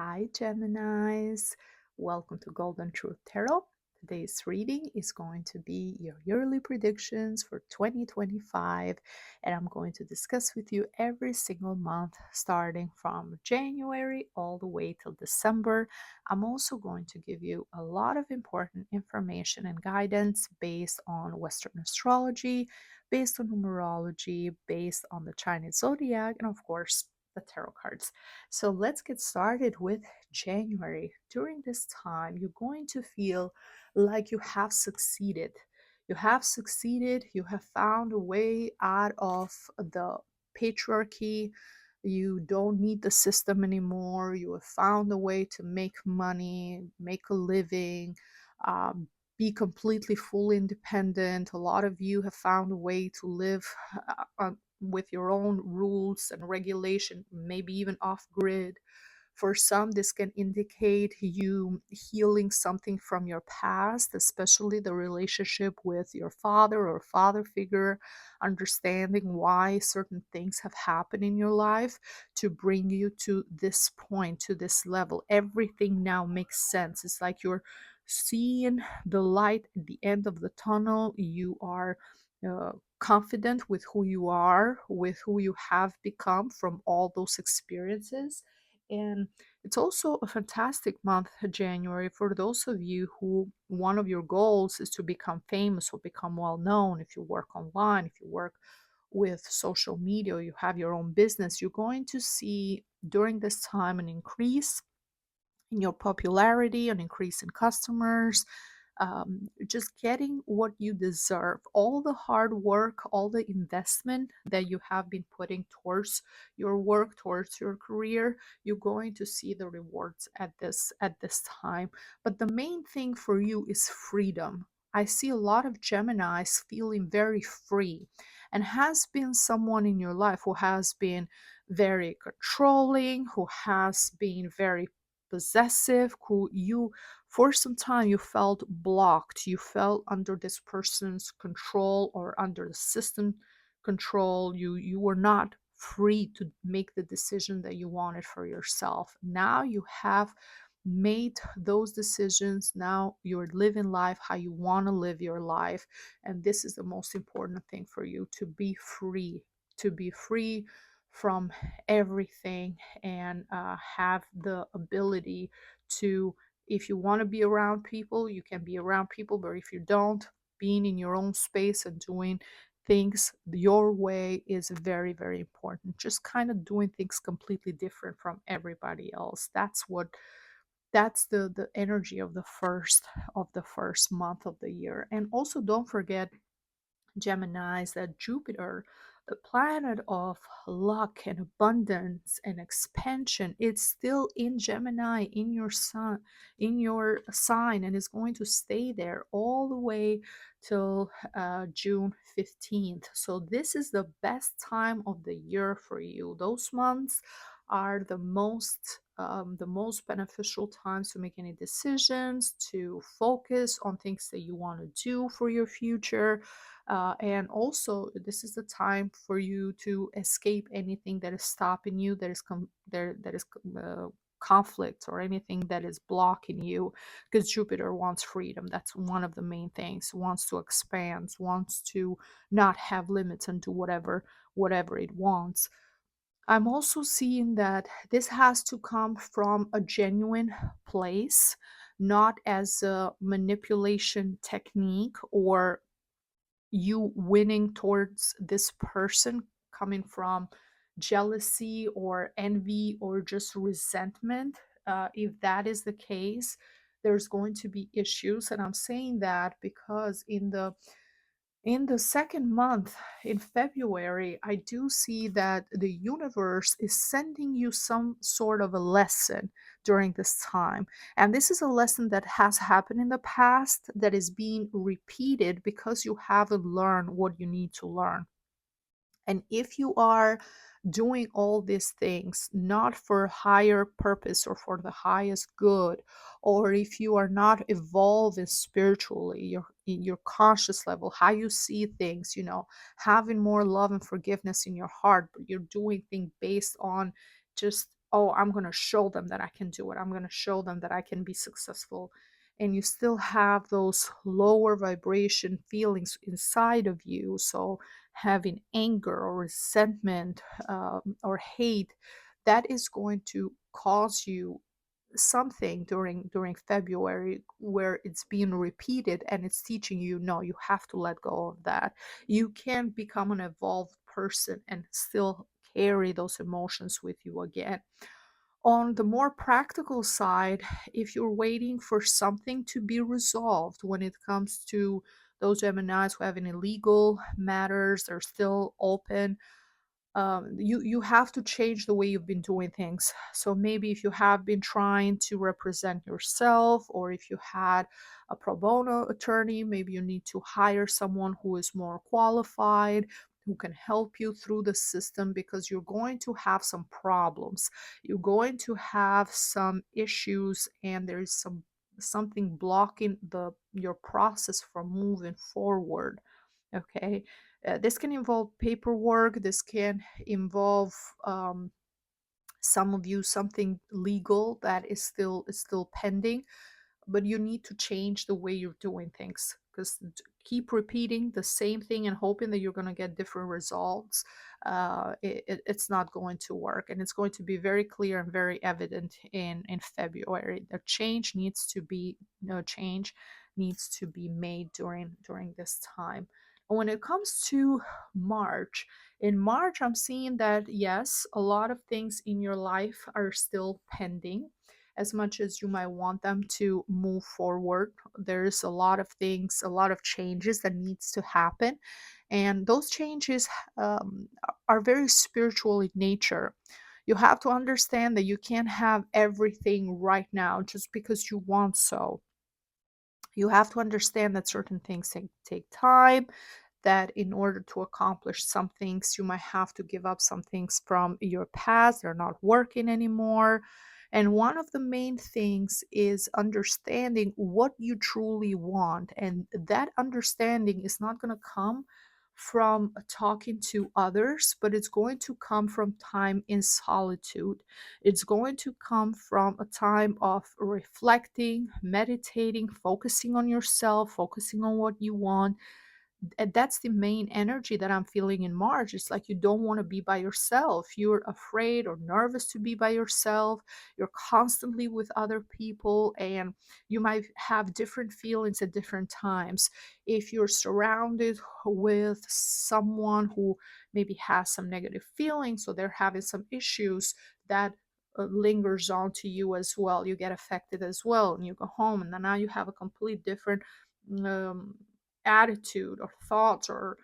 Hi, Geminis. Welcome to Golden Truth Tarot. Today's reading is going to be your yearly predictions for 2025, and I'm going to discuss with you every single month starting from January all the way till December. I'm also going to give you a lot of important information and guidance based on Western astrology, based on numerology, based on the Chinese zodiac, and of course, the tarot cards. So let's get started with January. During this time, you're going to feel like you have succeeded. You have succeeded. You have found a way out of the patriarchy. You don't need the system anymore. You have found a way to make money, make a living, be completely fully independent. A lot of you have found a way to live with your own rules and regulation, maybe even off grid. For some, this can indicate you healing something from your past, especially the relationship with your father or father figure, understanding why certain things have happened in your life to bring you to this point, to this level. Everything now makes sense. It's like you're seeing the light at the end of the tunnel. You are confident with who you are, with who you have become from all those experiences. And it's also a fantastic month, January, for those of you who one of your goals is to become famous or become well known. If you work online, if you work with social media, or you have your own business, you're going to see during this time an increase in your popularity, an increase in customers, just getting what you deserve. All the hard work, all the investment that you have been putting towards your work, towards your career, you're going to see the rewards at this time. But the main thing for you is freedom. I see a lot of Geminis feeling very free, and has been someone in your life who has been very controlling, who has been very possessive, who you for some time you felt blocked, you felt under this person's control or under the system control. You were not free to make the decision that you wanted for yourself. Now you have made those decisions. Now you're living life how you want to live your life, and this is the most important thing for you, to be free, to be free from everything, and have the ability to, if you want to be around people, you can be around people, but if you don't, being in your own space and doing things your way is very, very important. Just kind of doing things completely different from everybody else. That's the energy of the first month of the year. And also don't forget, Geminis, that Jupiter, the planet of luck and abundance and expansion, it's still in Gemini, in your sun, in your sign, and is going to stay there all the way till June 15th. So this is the best time of the year for you. Those months are the most beneficial times to make any decisions, to focus on things that you want to do for your future, and also this is the time for you to escape anything that is stopping you, that is conflict, or anything that is blocking you, because Jupiter wants freedom. That's one of the main things. Wants to expand, wants to not have limits and do whatever it wants. I'm also seeing that this has to come from a genuine place, not as a manipulation technique, or you winning towards this person coming from jealousy or envy or just resentment. If that is the case, there's going to be issues. And I'm saying that because in the second month, in February, I do see that the universe is sending you some sort of a lesson during this time. And this is a lesson that has happened in the past that is being repeated because you haven't learned what you need to learn. And if you are doing all these things not for higher purpose or for the highest good, or if you are not evolving spiritually, in your conscious level, how you see things, having more love and forgiveness in your heart, but you're doing things based on just oh, I'm going to show them that I can do it. I'm going to show them that I can be successful. And you still have those lower vibration feelings inside of you. So, having anger or resentment or hate, that is going to cause you something during February where it's being repeated and it's teaching you, no, you have to let go of that. You can become an evolved person and still carry those emotions with you again. On the more practical side, if you're waiting for something to be resolved when it comes to those Geminis who have any legal matters, they're still open, you have to change the way you've been doing things. So maybe if you have been trying to represent yourself, or if you had a pro bono attorney, maybe you need to hire someone who is more qualified, who can help you through the system, because you're going to have some problems. You're going to have some issues, and there's something blocking the your process from moving forward. Okay. This can involve paperwork. This can involve some of you something legal that is still pending, but you need to change the way you're doing things, because keep repeating the same thing and hoping that you're going to get different results, it's not going to work. And it's going to be very clear and very evident in February. The change needs to be no change needs to be made during this time. And when it comes to March, in March, I'm seeing that yes, a lot of things in your life are still pending. As much as you might want them to move forward, there's a lot of things, a lot of changes that needs to happen. And those changes are very spiritual in nature. You have to understand that you can't have everything right now just because you want so. You have to understand that certain things take time, that in order to accomplish some things, you might have to give up some things from your past. They're not working anymore. And one of the main things is understanding what you truly want. And that understanding is not going to come from talking to others, but it's going to come from time in solitude. It's going to come from a time of reflecting, meditating, focusing on yourself, focusing on what you want. And that's the main energy that I'm feeling in March. It's like you don't want to be by yourself. You're afraid or nervous to be by yourself. You're constantly with other people, and you might have different feelings at different times. If you're surrounded with someone who maybe has some negative feelings, so they're having some issues, that lingers on to you as well. You get affected as well, and you go home, and then now you have a complete different um, attitude or thoughts, or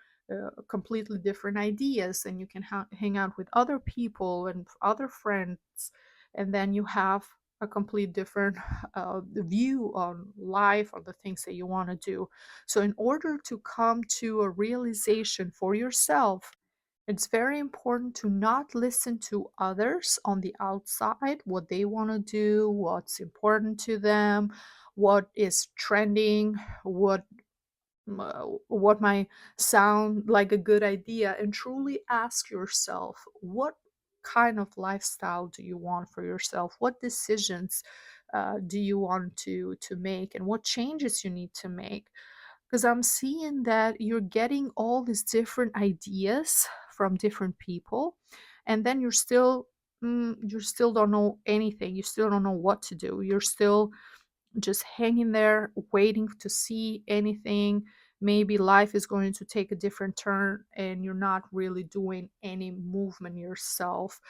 completely different ideas, and you can hang out with other people and other friends, and then you have a complete different view on life or the things that you want to do. So in order to come to a realization for yourself, it's very important to not listen to others on the outside, what they want to do, what's important to them, what is trending, what might sound like a good idea, and truly ask yourself, what kind of lifestyle do you want for yourself? What decisions do you want to make, and what changes you need to make? Because I'm seeing that you're getting all these different ideas from different people, and then you still don't know anything. You still don't know what to do. You're still just hanging there waiting to see anything. Maybe life is going to take a different turn and you're not really doing any movement yourself.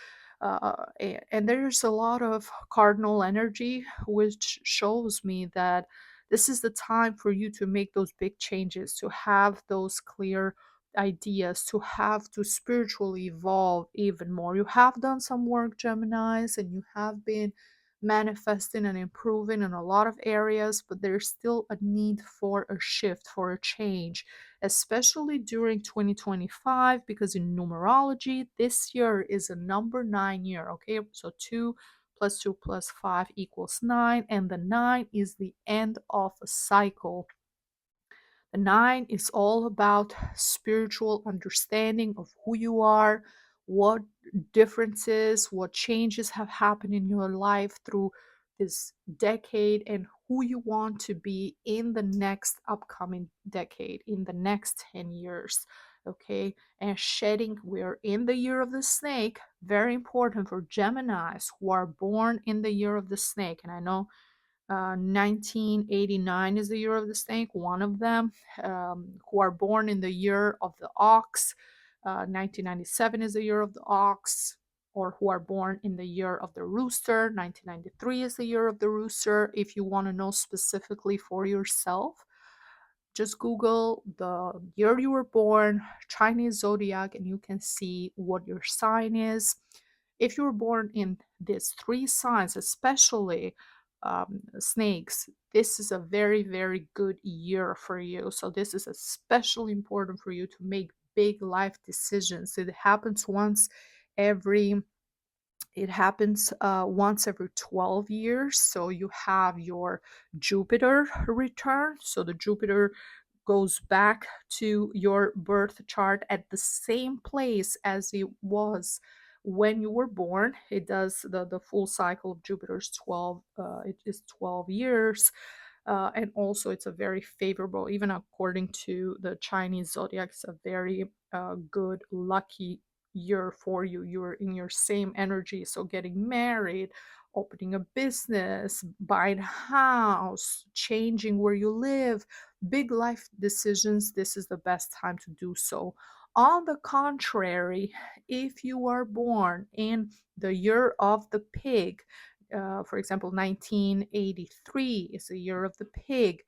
And there's a lot of cardinal energy, which shows me that this is the time for you to make those big changes, to have those clear ideas, to have to spiritually evolve even more. You have done some work, Geminis, and you have been manifesting and improving in a lot of areas, but there's still a need for a shift, for a change, especially during 2025, because in numerology, this year is a number 9 year. Okay, so 2 plus 2 plus 5 equals 9, and the 9 is the end of a cycle. The 9 is all about spiritual understanding of who you are, what differences, what changes have happened in your life through this decade, and who you want to be in the next upcoming decade, in the next 10 years. Okay, and shedding, we're in the year of the snake, very important for Geminis who are born in the year of the snake. And I know 1989 is the year of the snake, one of them, who are born in the year of the ox. 1997 is the year of the ox, or who are born in the year of the rooster. 1993 is the year of the rooster. If you want to know specifically for yourself, just Google the year you were born, Chinese zodiac, and you can see what your sign is. If you were born in these three signs, especially snakes, this is a very, very good year for you. So, this is especially important for you to make big life decisions. Every it happens once every 12 years. So you have your Jupiter return. So the Jupiter goes back to your birth chart at the same place as it was when you were born. It does the full cycle of Jupiter's 12, it is 12 years. And also, it's a very favorable, even according to the Chinese zodiac, it's a very good, lucky year for you. You're in your same energy. So, getting married, opening a business, buying a house, changing where you live, big life decisions, this is the best time to do so. On the contrary, if you are born in the year of the pig, for example, 1983 is the year of the pig.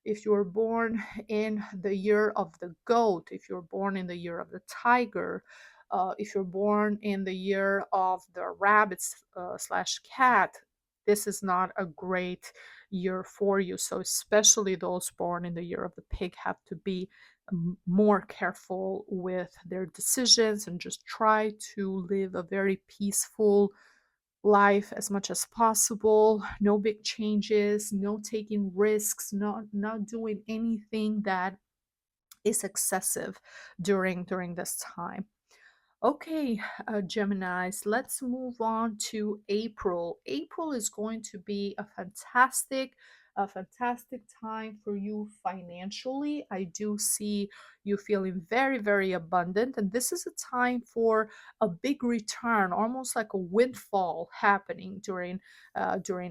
If you were born in the year of the goat, if you're born in the year of the tiger, if you're born in the year of the rabbits slash cat, this is not a great year for you. So, especially those born in the year of the pig have to be more careful with their decisions and just try to live a very peaceful life as much as possible. No big changes, no taking risks, not doing anything that is excessive during this time. Okay, Geminis, let's move on to April. April is going to be a fantastic time for you financially. I do see you feeling very, very abundant, and this is a time for a big return, almost like a windfall happening during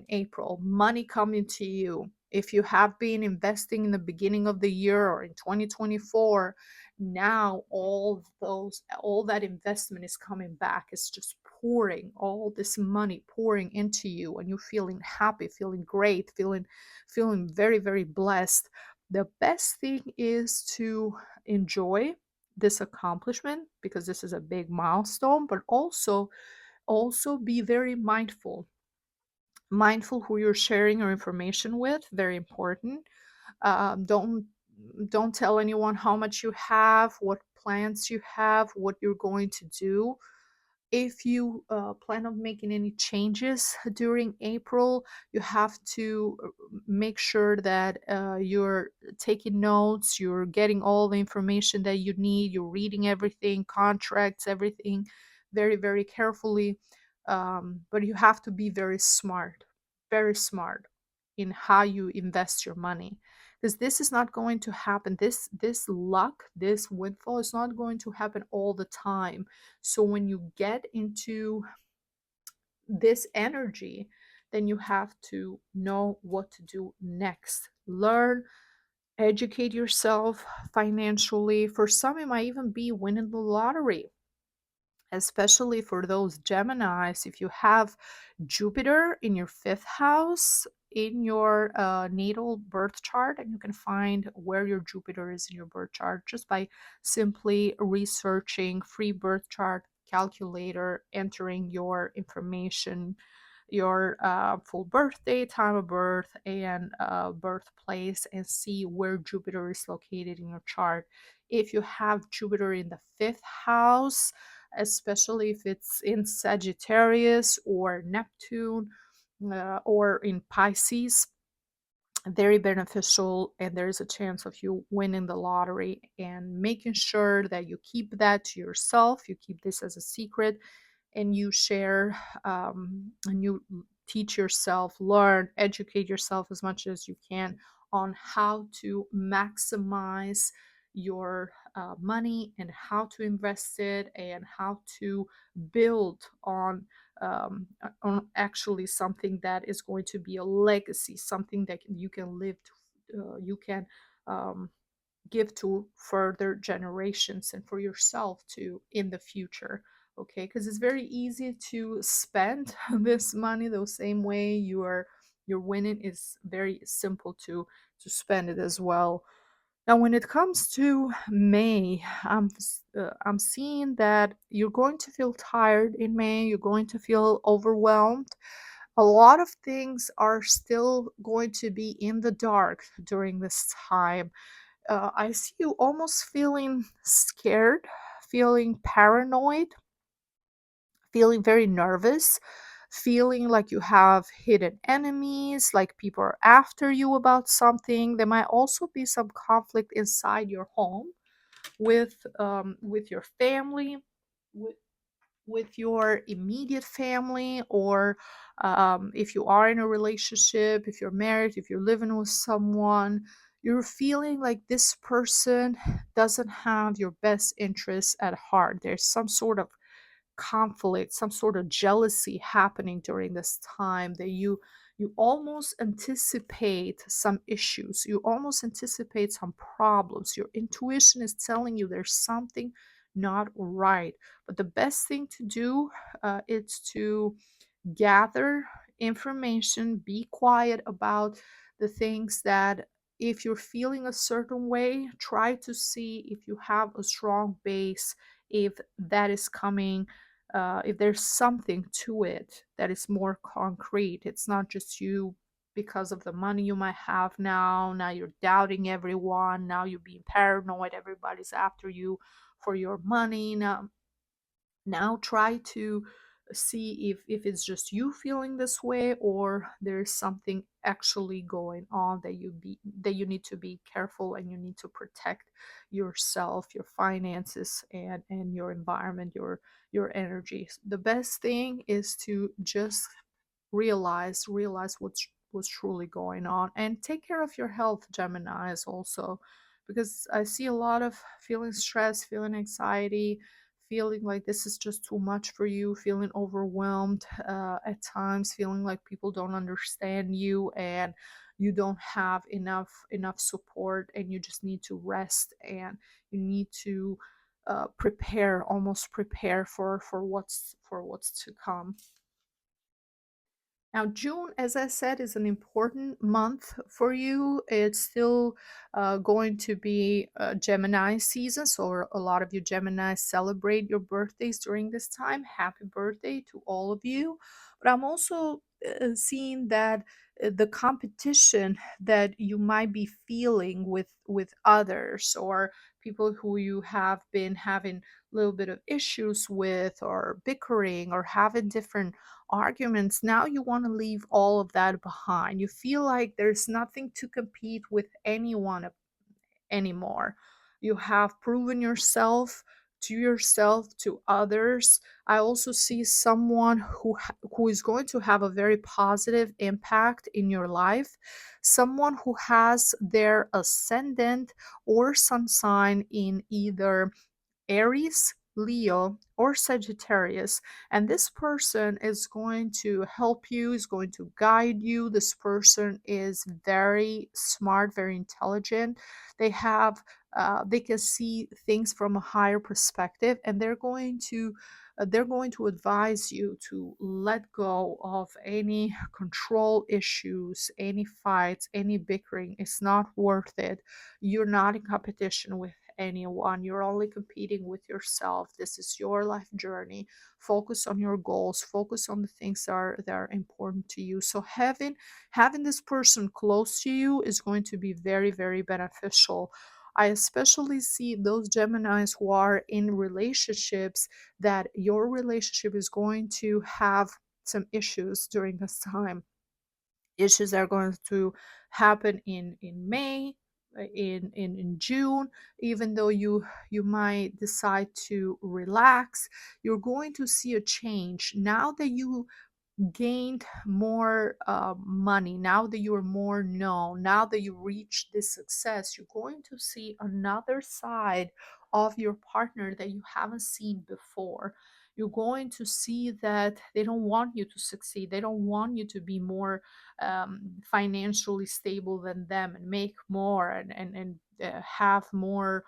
April. Money coming to you. If you have been investing in the beginning of the year or in 2024, now all that investment is coming back. It's just pouring, all this money pouring into you, and you're feeling happy, feeling great, feeling very, very blessed. The best thing is to enjoy this accomplishment because this is a big milestone, but also be very mindful who you're sharing your information with, very important. Don't tell anyone how much you have, what plans you have, what you're going to do. If you plan on making any changes during April, you have to make sure that you're taking notes, you're getting all the information that you need, you're reading everything, contracts, everything very, very carefully. But you have to be very smart in how you invest your money, because this is not going to happen. This luck, this windfall is not going to happen all the time. So when you get into this energy, then you have to know what to do next. Learn, educate yourself financially. For some, it might even be winning the lottery, especially for those Geminis. If you have Jupiter in your fifth house in your natal birth chart, and you can find where your Jupiter is in your birth chart just by simply researching free birth chart calculator, entering your information, your full birthday, time of birth, and birthplace, and see where Jupiter is located in your chart. If you have Jupiter in the fifth house, especially if it's in Sagittarius or Neptune or in Pisces, very beneficial, and there's a chance of you winning the lottery, and making sure that you keep that to yourself, you keep this as a secret, and you share, and you teach yourself, learn, educate yourself as much as you can on how to maximize your money, and how to invest it, and how to build on actually something that is going to be a legacy, something that you can live to, you can um, give to further generations and for yourself to in the future. Okay, because it's very easy to spend this money the same way you're winning. Is very simple to spend it as well. Now, when it comes to May, I'm seeing that you're going to feel tired in May. You're going to feel overwhelmed. A lot of things are still going to be in the dark during this time. I see you almost feeling scared, feeling paranoid, feeling very nervous, feeling like you have hidden enemies, like people are after you about something. There might also be some conflict inside your home with your family, with with your immediate family, or if you are in a relationship, if you're married, if you're living with someone, you're feeling like this person doesn't have your best interests at heart. There's some sort of conflict, some sort of jealousy happening during this time, that you almost anticipate some issues, you almost anticipate some problems. Your intuition is telling you there's something not right. But the best thing to do is to gather information, be quiet about the things that, if you're feeling a certain way, try to see if you have a strong base, if that is coming, if there's something to it that is more concrete. It's not just you because of the money you might have now you're doubting everyone, now you're being paranoid, everybody's after you for your money. Now try to see if it's just you feeling this way, or there's something actually going on that you need to be careful, and you need to protect yourself, your finances, and your environment, your energy. The best thing is to just realize what's truly going on, and take care of your health, Geminis, also, because I see a lot of feeling stress, feeling anxiety, feeling like this is just too much for you, feeling overwhelmed at times, feeling like people don't understand you, and you don't have enough support, and you just need to rest, and you need to prepare, almost prepare for what's to come. Now, June, as I said, is an important month for you. It's still going to be Gemini season, so a lot of you Gemini celebrate your birthdays during this time. Happy birthday to all of you. But I'm also seeing that the competition that you might be feeling with others, or people who you have been having a little bit of issues with, or bickering, or having different arguments, now you want to leave all of that behind. You feel like there's nothing to compete with anyone anymore. You have proven yourself to others. I also see someone who is going to have a very positive impact in your life, someone who has their ascendant or sun sign in either Aries, Leo, or Sagittarius. And this person is going to help you, is going to guide you. This person is very smart, very intelligent. They have they can see things from a higher perspective, and they're going to advise you to let go of any control issues, any fights, any bickering. It's not worth it. You're not in competition with anyone. You're only competing with yourself. This is your life journey. Focus on your goals. Focus on the things that are important to you. So having this person close to you is going to be very, very beneficial. I especially see those Geminis who are in relationships, that your relationship is going to have some issues during this time. issues that are going to happen in May, in June. Even though you might decide to relax, you're going to see a change now that you gained more money, now that you're more known, now that you reach this success. You're going to see another side of your partner that you haven't seen before. You're going to see that they don't want you to succeed, they don't want you to be more financially stable than them and make more and have more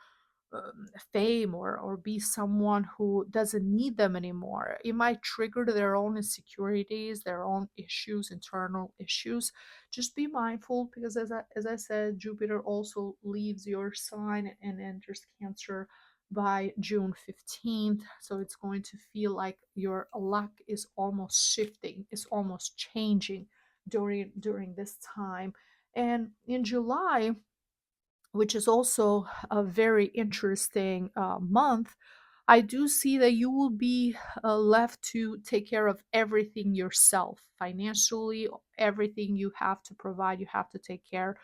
fame, or be someone who doesn't need them anymore. It might trigger their own insecurities, their own issues, internal issues. Just be mindful, because as I said, Jupiter also leaves your sign and enters Cancer by June 15th. So it's going to feel like your luck is almost shifting, is almost changing during this time. And in July, which is also a very interesting month, I do see that you will be left to take care of everything yourself. Financially, everything you have to provide, you have to take care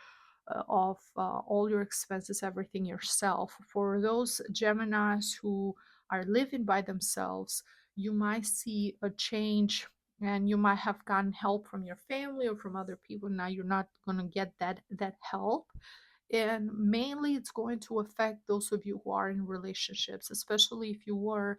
of all your expenses, everything yourself. For those Geminis who are living by themselves, you might see a change, and you might have gotten help from your family or from other people. Now you're not going to get that help, and mainly it's going to affect those of you who are in relationships, especially if you were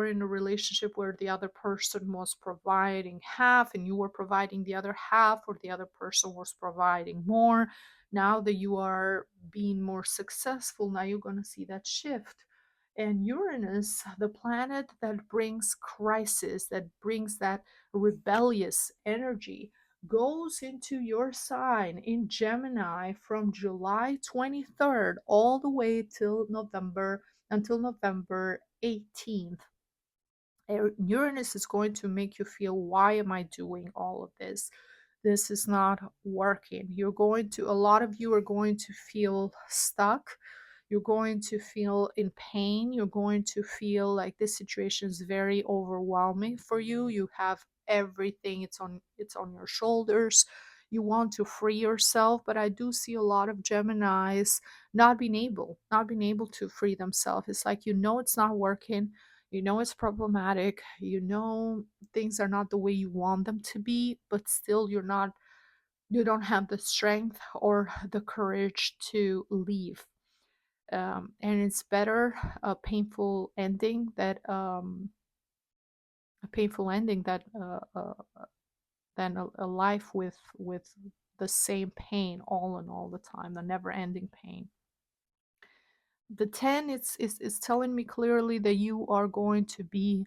in a relationship where the other person was providing half and you were providing the other half, or the other person was providing more. Now that you are being more successful, now you're going to see that shift. And Uranus, the planet that brings crisis, that brings that rebellious energy, goes into your sign in Gemini from July 23rd all the way till November, until November 18th. Uranus is going to make you feel, why am I doing all of this? This is not working. A lot of you are going to feel stuck. You're going to feel in pain. You're going to feel like this situation is very overwhelming for you. You have everything, it's on your shoulders. You want to free yourself, but I do see a lot of Geminis not being able to free themselves. It's like, it's not working, it's problematic, things are not the way you want them to be, but still you don't have the strength or the courage to leave. And it's better a painful ending that than a life with the same pain all and all the time, the never ending pain. The 10 is telling me clearly that you are going to be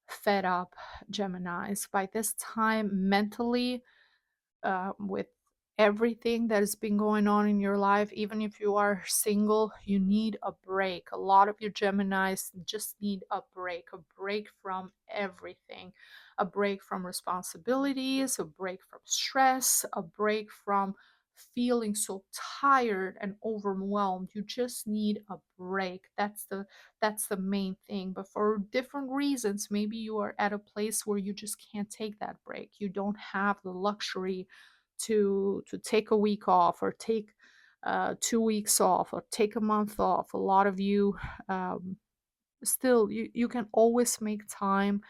fed up, Geminis, by this time mentally, with everything that has been going on in your life. Even if you are single, you need a break. A lot of your Geminis just need a break from everything, a break from responsibilities, a break from stress, a break from feeling so tired and overwhelmed. You just need a break. That's the main thing. But for different reasons, maybe you are at a place where you just can't take that break. You don't have the luxury to take a week off, or take 2 weeks off, or take a month off. A lot of you, still, you can always make time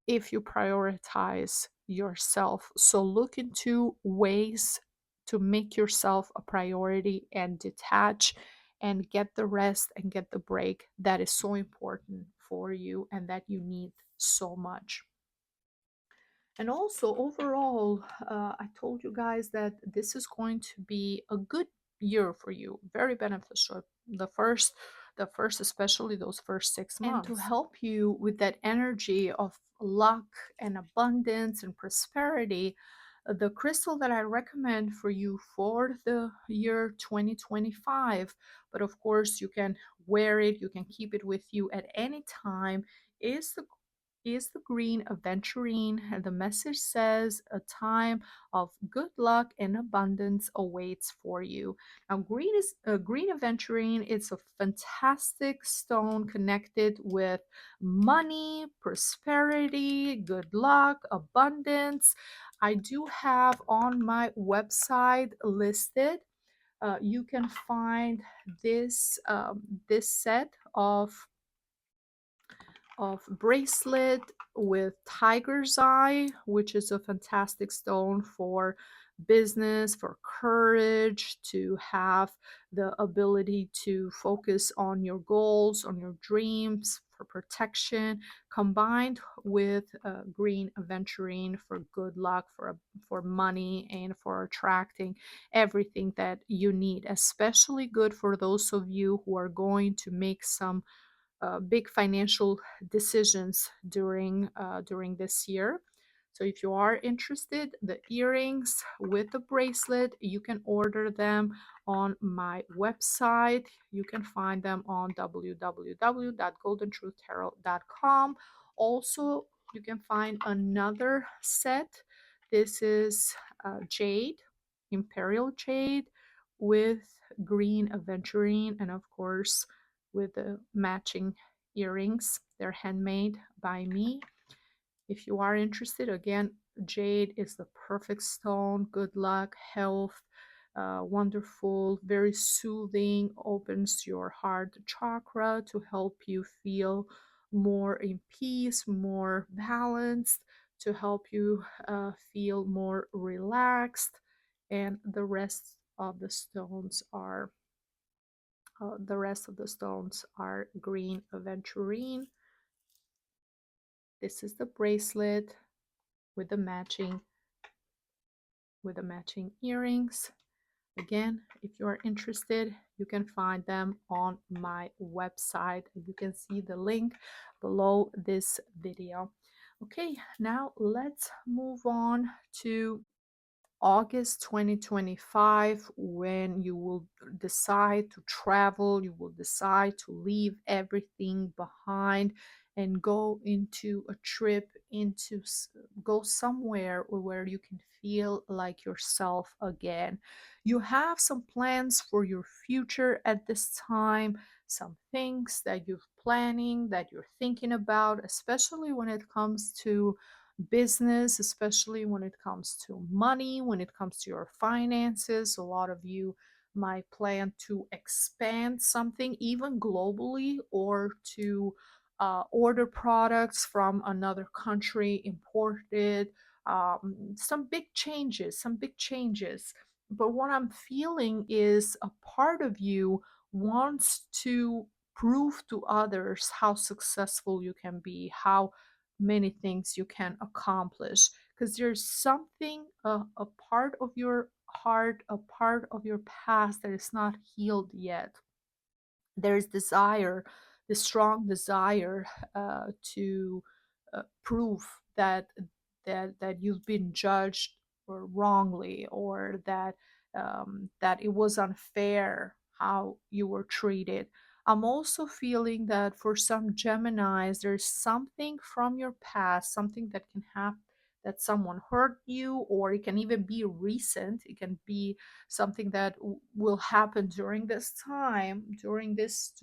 if you prioritize yourself. So look into ways to make yourself a priority and detach and get the rest and get the break that is so important for you and that you need so much. And also, overall, I told you guys that this is going to be a good year for you, very beneficial. The first, especially those first 6 months. And to help you with that energy of luck and abundance and prosperity, the crystal that I recommend for you for the year 2025, but of course you can wear it, you can keep it with you at any time, is is the green aventurine, and the message says a time of good luck and abundance awaits for you. Now, green aventurine. It's a fantastic stone connected with money, prosperity, good luck, abundance. I do have on my website listed. You can find this set of bracelet with tiger's eye, which is a fantastic stone for business, for courage, to have the ability to focus on your goals, on your dreams, for protection, combined with green aventurine for good luck, for money, and for attracting everything that you need. Especially good for those of you who are going to make some big financial decisions during this year. So if you are interested, the earrings with the bracelet, you can order them on my website. You can find them on www.goldentruthtarot.com. Also, you can find another set. This is jade, imperial jade with green aventurine, and of course with the matching earrings. They're handmade by me. If you are interested, again, jade is the perfect stone. Good luck, health, wonderful, very soothing, opens your heart chakra to help you feel more in peace, more balanced, to help you feel more relaxed. And the rest of the stones are green aventurine. This is the bracelet with the matching earrings. Again, if you are interested, you can find them on my website. You can see the link below this video. Okay, now let's move on to August 2025, when you will decide to travel, you will decide to leave everything behind and go into a trip, go somewhere where you can feel like yourself again. You have some plans for your future at this time, some things that you're planning, that you're thinking about, especially when it comes to business, especially when it comes to money, when it comes to your finances. A lot of you might plan to expand something, even globally, or to order products from another country, imported. Some big changes, some big changes. But what I'm feeling is a part of you wants to prove to others how successful you can be, how many things you can accomplish, because there's something, a part of your heart, a part of your past that is not healed yet. There's desire, the strong desire to prove that that you've been judged or wrongly, or that it was unfair how you were treated. I'm also feeling that for some Geminis, there's something from your past, something that can happen, that someone hurt you, or it can even be recent. It can be something that will happen during this time, during this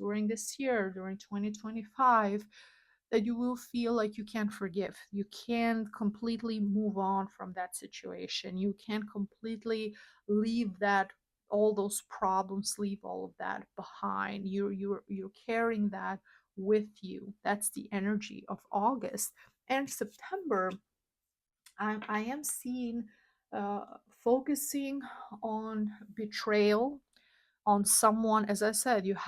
year, during 2025, that you will feel like you can't forgive. You can't completely move on from that situation. You can't completely leave that, all those problems, leave all of that behind. You're carrying that with you. That's the energy of August. And September, I am seeing uh, focusing on betrayal, on someone. As I said, you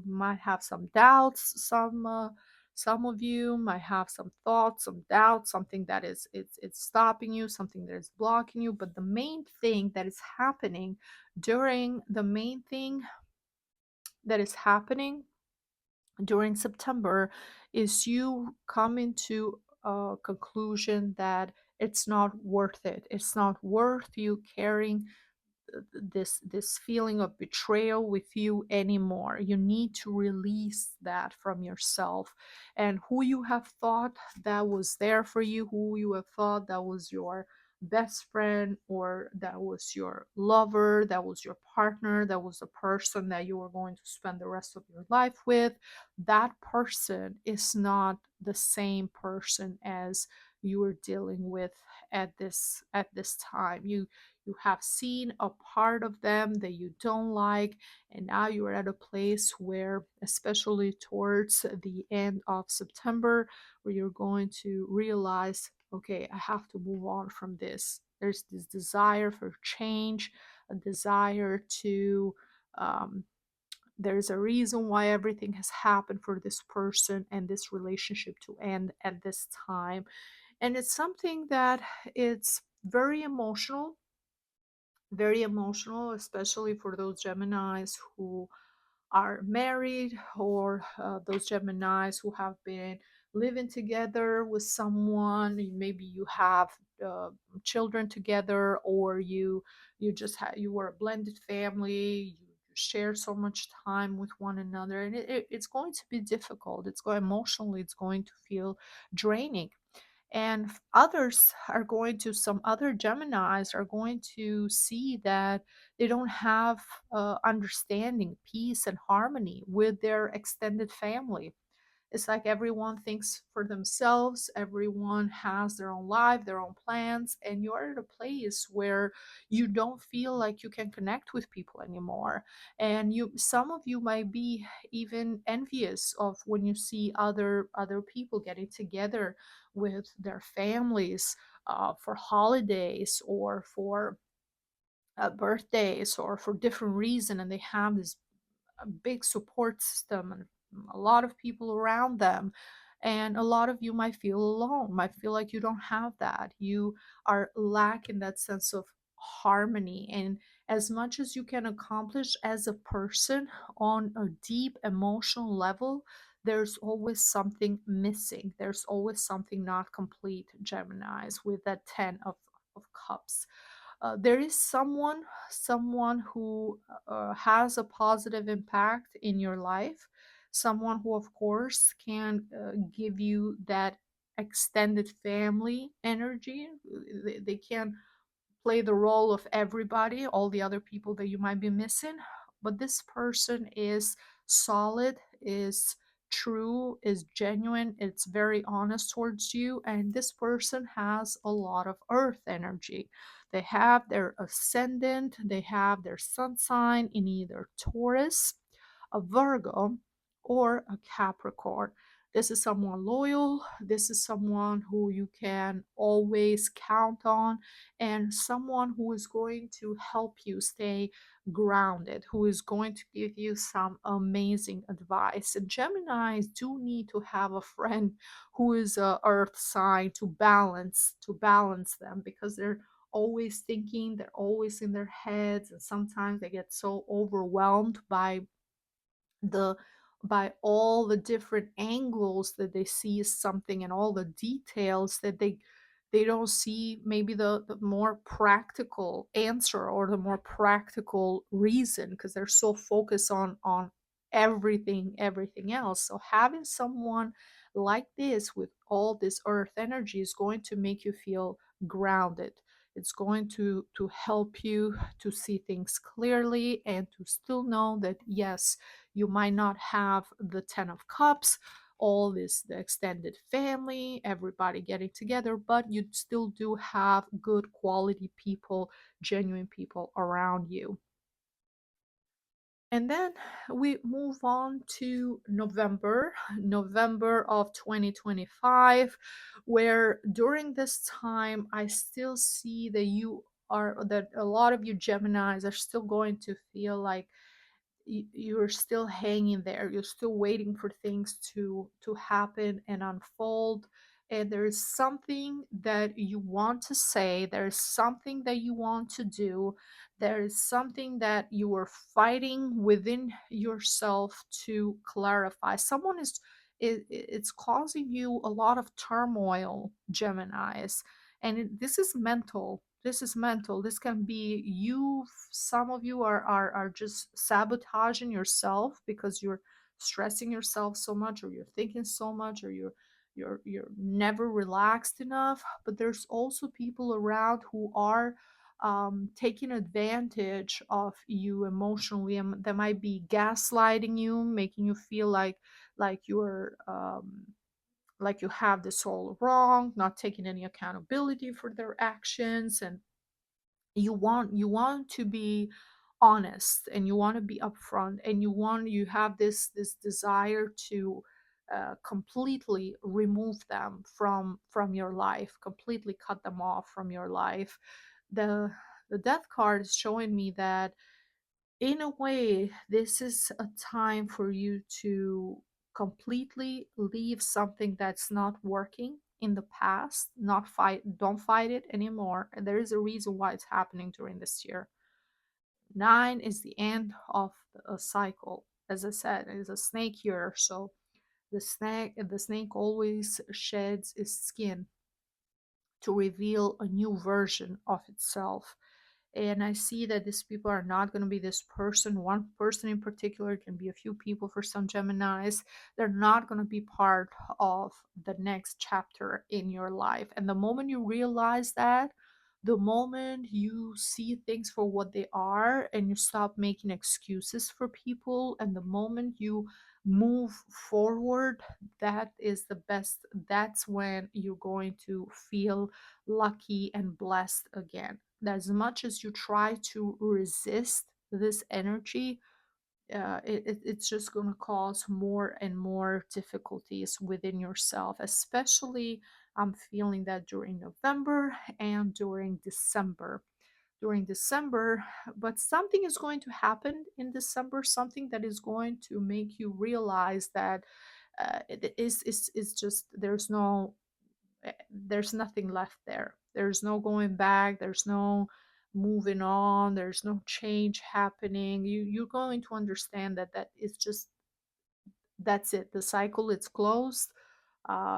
might have some doubts. Some of you might have some thoughts, some doubts, something that it's stopping you, something that is blocking you. But the main thing that is happening during September is you coming to a conclusion that it's not worth it. It's not worth you carrying this feeling of betrayal with you anymore. You need to release that from yourself. And who you have thought that was there for you, who you have thought that was your best friend, or that was your lover, that was your partner, that was the person that you were going to spend the rest of your life with, that person is not the same person as you are dealing with at this time. You have seen a part of them that you don't like, and now you're at a place where, especially towards the end of September, where you're going to realize, okay, I have to move on from this. There's this desire for change, a desire to um, there's a reason why everything has happened for this person and this relationship to end at this time. And it's something that it's very emotional, especially for those Geminis who are married, or those Geminis who have been living together with someone. Maybe you have uh, children together, or you were a blended family. You share so much time with one another, and it's going to be difficult. It's going emotionally. It's going to feel draining. And others are going to, some other Geminis are going to see that they don't have understanding, peace, and harmony with their extended family. It's like everyone thinks for themselves, everyone has their own life, their own plans, and you're at a place where you don't feel like you can connect with people anymore. And some of you might be even envious of when you see other people getting together with their families for holidays, or for birthdays, or for different reason, and they have this a big support system and a lot of people around them. And a lot of you might feel alone, might feel like you don't have that. You are lacking that sense of harmony. And as much as you can accomplish as a person on a deep emotional level, there's always something missing. There's always something not complete, Geminis, with that 10 of cups. There is someone who has a positive impact in your life, someone who of course can give you that extended family energy. They can play the role of everybody, all the other people that you might be missing. But this person is solid, is true, is genuine, it's very honest towards you. And this person has a lot of earth energy. They have their ascendant, they have their sun sign in either Taurus, a Virgo, or a Capricorn. This is someone loyal. This is someone who you can always count on, and someone who is going to help you stay grounded, who is going to give you some amazing advice. And Geminis do need to have a friend who is a earth sign to balance them, because they're always thinking, they're always in their heads, and sometimes they get so overwhelmed the by all the different angles that they see something, and all the details that they don't see maybe the more practical answer or the more practical reason, because they're so focused on everything else. So having someone like this with all this earth energy is going to make you feel grounded. It's going to help you to see things clearly, and to still know that yes, you might not have the 10 of cups, all this, the extended family, everybody getting together, but you still do have good quality people, genuine people around you. And then we move on to November of 2025, where during this time I still see that a lot of you Geminis are still going to feel like you're still hanging there, you're still waiting for things to happen and unfold. And there's something that you want to say, there's something that you want to do, there is something that you are fighting within yourself to clarify. Someone is it's causing you a lot of turmoil, Geminis. And this is mental. This is mental. This can be you. Some of you are just sabotaging yourself because you're stressing yourself so much, or you're thinking so much, or you're never relaxed enough. But there's also people around who are taking advantage of you emotionally, and they might be gaslighting you, making you feel like you're like you have this all wrong, not taking any accountability for their actions. And you want to be honest, and you want to be upfront, and you have this desire to completely remove them from your life, completely cut them off from your life. The death card is showing me that in a way, this is a time for you to completely leave something that's not working in the past, not fight, don't fight it anymore. And there is a reason why it's happening during this year. 9 is the end of a cycle. As I said, it's a snake year, so the snake always sheds its skin to reveal a new version of itself. And I see that these people are not going to be this person, one person in particular. It can be a few people for some Geminis. They're not going to be part of the next chapter in your life. And the moment you realize that, the moment you see things for what they are and you stop making excuses for people, and the moment you move forward, that is the best. That's when you're going to feel lucky and blessed again. As much as you try to resist this energy, it's just going to cause more and more difficulties within yourself. Especially, I'm feeling that during November and during December. But something is going to happen in December, something that is going to make you realize that it's just there's nothing left there. There's no going back. There's no moving on. There's no change happening. You're going to understand that it's just that's it. The cycle, it's closed.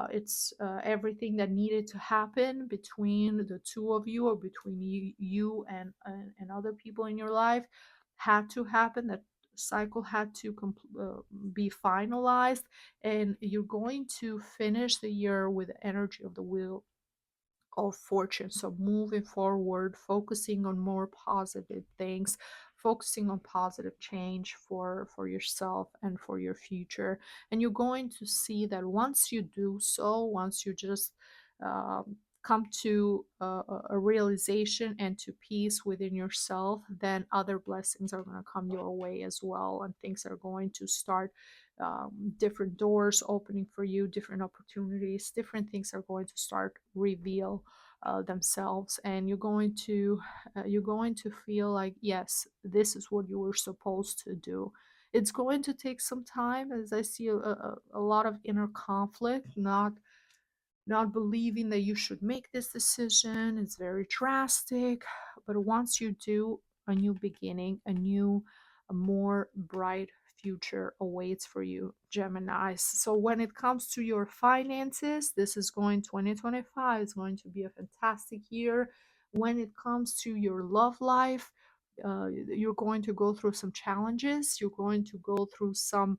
It's everything that needed to happen between the two of you, or between you and other people in your life, had to happen. That cycle had to be finalized, and you're going to finish the year with the energy of the wheel of fortune. So moving forward, focusing on more positive things, focusing on positive change for yourself and for your future. And you're going to see that once you do so, once you just come to a realization and to peace within yourself, then other blessings are going to come your way as well, and things are going to start, different doors opening for you, different opportunities, different things are going to start reveal themselves. And you're going to feel like, yes, this is what you were supposed to do. It's going to take some time, as I see a lot of inner conflict, not believing that you should make this decision. It's very drastic. But once you do, a new beginning, a more bright future awaits for you, Geminis. So when it comes to your finances, this is going 2025 is going to be a fantastic year. When it comes to your love life, you're going to go through some challenges. You're going to go through some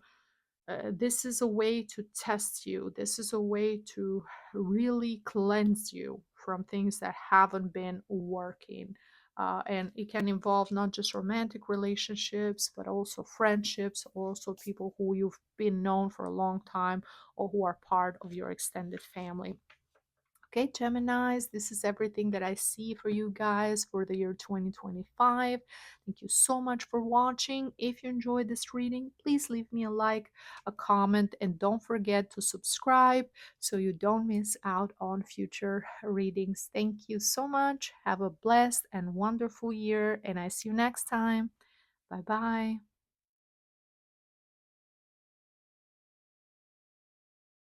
this is a way to test you. This is a way to really cleanse you from things that haven't been working. And it can involve not just romantic relationships, but also friendships, also people who you've been known for a long time, or who are part of your extended family. Okay, Geminis, this is everything that I see for you guys for the year 2025. Thank you so much for watching. If you enjoyed this reading, please leave me a like, a comment, and don't forget to subscribe so you don't miss out on future readings. Thank you so much. Have a blessed and wonderful year, and I see you next time. Bye bye.